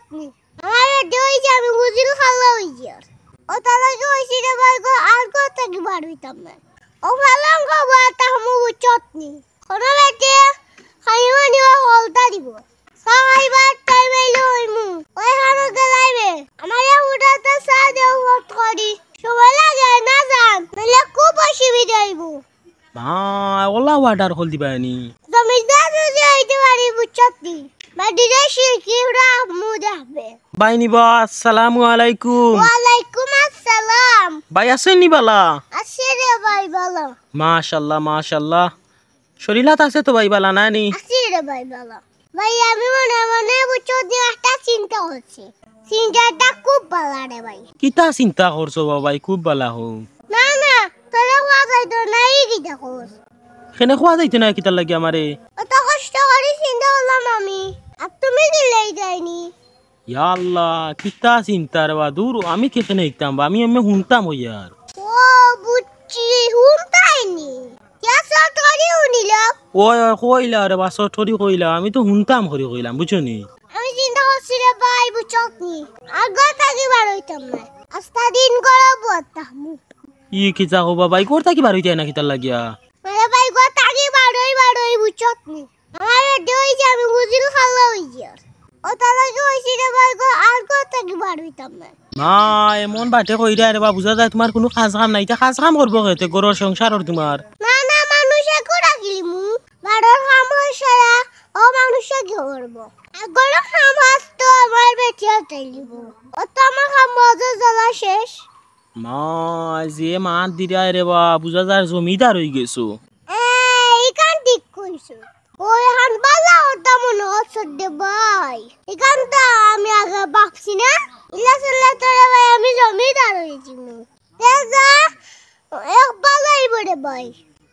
বুঝছনি আমার দই যে আমি বুঝিল খাল্লা হইছি ও তালাকে হইছি রে ভাই গো আর কথা কি বার হইতাম না ও ফালাম গো বাতা হামু বুঝছনি কোন বেটে খাইবানি হলতা দিব সাইবার টাইম এলো হইমু ওই হানো গলাইবে আমারে উড়াতে সা দেও হট করি সময় লাগে না জান নলে খুব অসুবিধা হইব ওলা ওয়াটার হল দিবানি তুমি দাদু যে আইতে পারি বুঝছনি বাড়িতে শিরকি উড়া মু দেখবে বাইনি বা আসসালামু আলাইকুম ওয়ালাইকুম আসসালাম ভাই আছেন নি বালা আছে রে ভাই ভালো মাশাআল্লাহ মাশাআল্লাহ শরীলাত আছে তো ভাই বালা নানি আছে রে ভাই ভালো ভাই আমি মনে মনে বুঝছনি একটা চিন্তা হচ্ছে চিন্তাটা খুব ভালো রে ভাই কিতা চিন্তা করছো ভাই খুব বালা হো না না তোরা ওয়াগাই তো নাই কিটা কোস কেনে খোয়া যাইতে না কিতা লাগি আমারে অত কষ্ট করে চিন্তা করলাম আমি আর তুমি কি লাই যাইনি ইয়া আল্লাহ কিতা চিন্তা রে বা দূর আমি কেনে একতাম আমি হুনতাম ও ইয়ার ও বুঝছি হুনতাইনি क्या साथ करी उनिला ওই কইলা রে বা সঠরি কইলা আমি তো হুনতাম হরি কইলাম বুঝছো নি আমি চিন্তা করছি রে ভাই বুঝছনি আর গা থাকি বার হইতাম না আস্তা দিন করে বতাম ই কিতা হবা ভাই করতা কি বার হইতে না কিতা লাগিয়া আরে ভাই গা থাকি বার হই বুঝছনি আমার দই যে আমি বুঝিল খাল্লা হইছি ও তালাকে হইছি রে ভাই গো আর গা থাকি বার হইতাম না মা এমন বাটে কইরা রে বা বুঝা যায় তোমার কোনো কাজ কাম নাই তা কাজ কাম করবো কেতে গরর সংসারর তোমার না না মানুষে কোড়া গিলিমু বাড়র কাম হইছরা ও মানুষে কি করব আগর কাম তো আমার বেটিয়া তাইলিব ও তো আমার কাম মজা জ্বালা শেষ মা যে মাত দিরা রে বা বুঝা যায় জমিদার হই গেছো এই কান ঠিক কইছো ওই হান বালা ওটা মনে হচ্ছে দে ভাই এখানটা আমি আগে ভাবছি না ইলা চলে তোরে ভাই আমি জমিদার হয়েছি তেজা এক বালাই বড়ে ভাই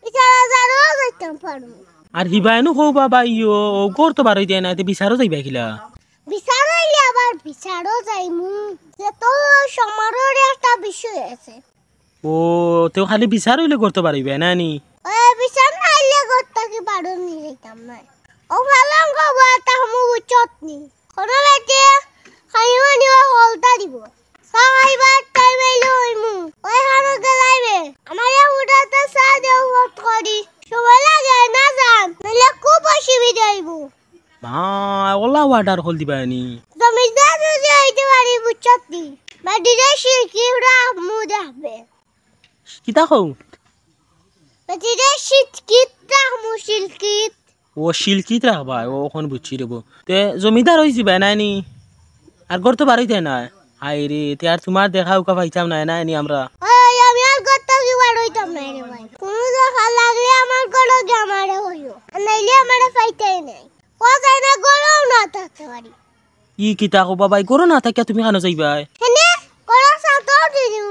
বিচারা যারো যাইতাম পারমু আর হিবাইনো হবা ভাই ও গর তো বার হইতে না তে বিচারও যাইবা কিলা বিচারাইলে আবার বিচারও যাইমু যে তো সমারোর একটা বিষয় আছে ও তো খালি বিচার হইলে করতে পারিবে না নি ওই বিচার না আইলে গত্তা কি পারো নি যাইতাম না ও ফালাম গো বাতা হামু বুঝছনি কোন বেটে খাইবানি হলতা দিব সাইবার টাইম এলো হইমু ওই হানো গলাইবে আমারে উড়াতে সা দেও হট করি সময় লাগে না জান নলে খুব অসুবিধা হইব ওলা ওয়াটার হল দিবানি তুমি দাদু যে আইতে পারি বুঝছনি বাড়িতে শিরকি উড়া মু দেখবে কিতা কও বাড়িতে শিরকিত রাখমু শিরকিত ও শিলকিত রাখবা ও ওখান বুঝছি রেবো তে জমিদার হইছি ভাই নাইনি আর গর তো বার হইতে না হাই রে তে আর তোমার দেখা উকা পাইতাম না নাইনি আমরা ওই আমি আর গত্তা কি বার হইতাম না রে ভাই কোনো দেখা লাগলে আমার গড় গামারে হইও নাইলে আমারে পাইতেই নাই ও যাই না গড়ও না থাকতে পারি ই কিতা কবা ভাই গরো না থাকিয়া তুমি খানো যাইবা হেনে গড় সাতো দিনু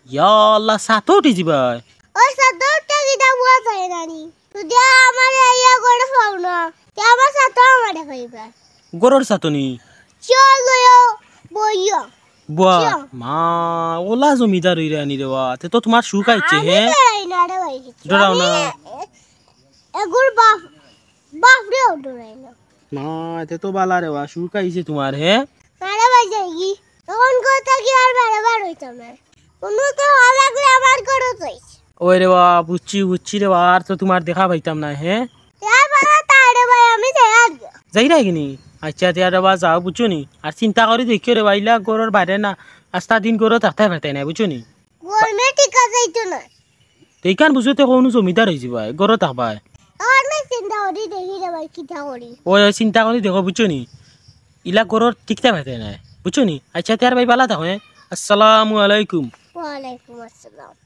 ইয়া আল্লাহ সাতো উঠি যাবা ওই সাতো টাকিটা বুয়া যায় নানি তুই আমারে আইয়া গড় পাও না তে আমার সাতো আমারে হইবা গরর সাতনি চলো বইয়া বুয়া মা ওলা জমিদার হইরা আনি রেবা তে তো তোমার সুখ আইছে হে ডরাই না রে ভাই ডরাও না এগুর বাপ বাপ রে ডরাই না মা তে তো বালা রেবা সুখ আইছে তোমার হে আরে ভাই যাই তখন কথা কি আর বারবার হইতাম না কোনো তো লাগলে আমার ঘরে যাইছে ওই রেবা বুঝছি রেবা আর তো তোমার দেখা পাইতাম না হে यार बड़ा तारे भाई हमें तैयार যাই না কিনি আচ্ছা তে আর বা যাও বুঝছো নি আর চিন্তা করি দেখিও রে বাইলা গরর বাইরে না আস্তা দিন গরো থাকতে পারতে না বুঝছো নি गोल में टिका जाइतो ना তো এইখান বুঝতে কোনো জমিদার হয়ে যাবা গরো থাকবা और मैं चिंता हो रही देखी रे भाई कितना हो रही ওই চিন্তা করি দেখো বুঝছো নি ইলা গরর টিকতে পারতে না বুঝছো নি আচ্ছা তে আর ভাই বালা থাকো হ্যাঁ আসসালামু আলাইকুম वालेकुम अस्सलाम